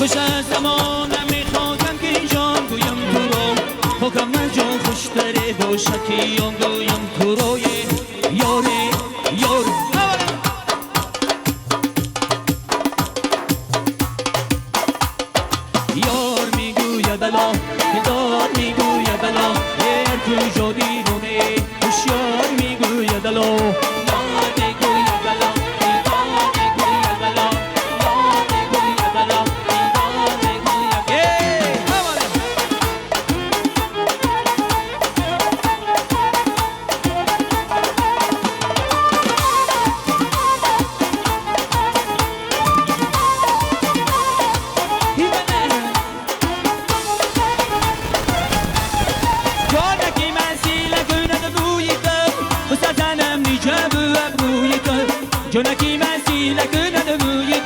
خوش از زمانم میخواهم که جان گویم تو رو حکم جان خوشتره باشه که یان گویم تو رو یاره یاره یار میگوید بلا دار میگوید بلا هر کجا دیوونه هوشیار میگوید بلا یار میگوید بلا دیوار میگوید بلا یار میگوید بلا دیوار میگوید جونکی مسیله کنه بوید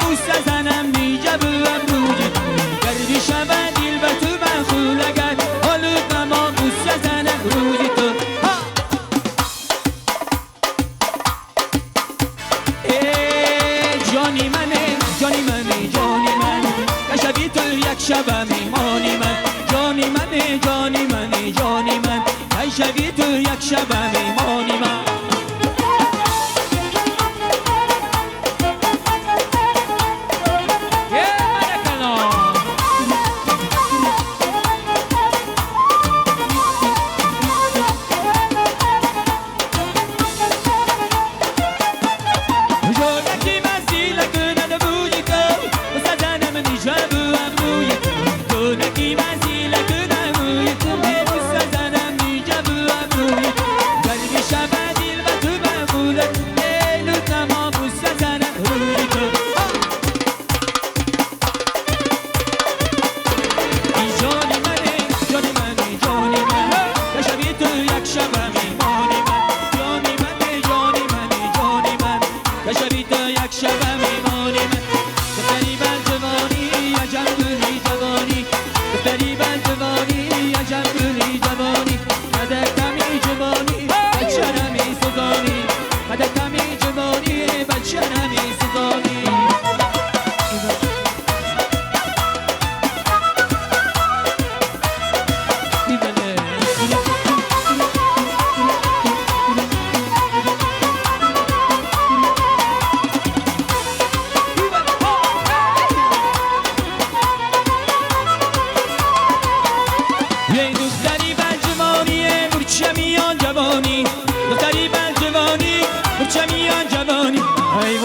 بوسه زنم میجه بوم روید گردی شبه دیل به تو من خولگر حالو تمام بوسه زنم روی تو جانی منه جانی منه جانی من کشبی تو یک شبه میمانی من جانی منه جانی منه جانی من کشبی تو یک شبه میمانی من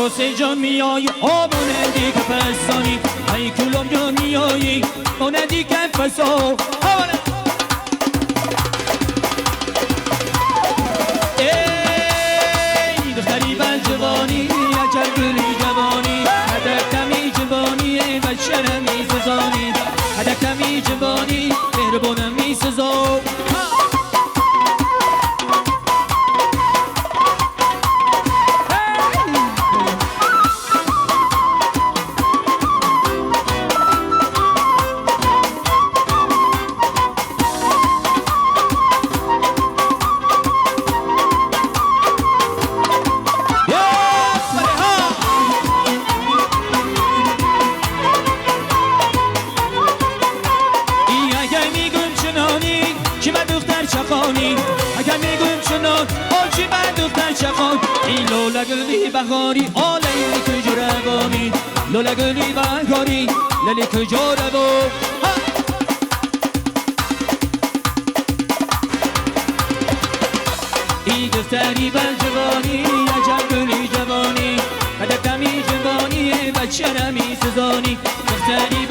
واسه جان میایی آبونه دیگه پسانی ای کلوم جان میایی اونه دیگه پسا ای دختری بل جوانی عجب گلی جوانی هدک کمی جوانی بچه میسزانی هدک کمی جوانی مهربانم میسزا اگر میگم چنان آجی من دختر چخان این لولا گلی بخاری آله این کجا روانی لولا گلی بخاری للی کجا رو این دختری بل جوانی عجب گلی جوانی هدک کمی جوانی بچه نمی سزانی دختری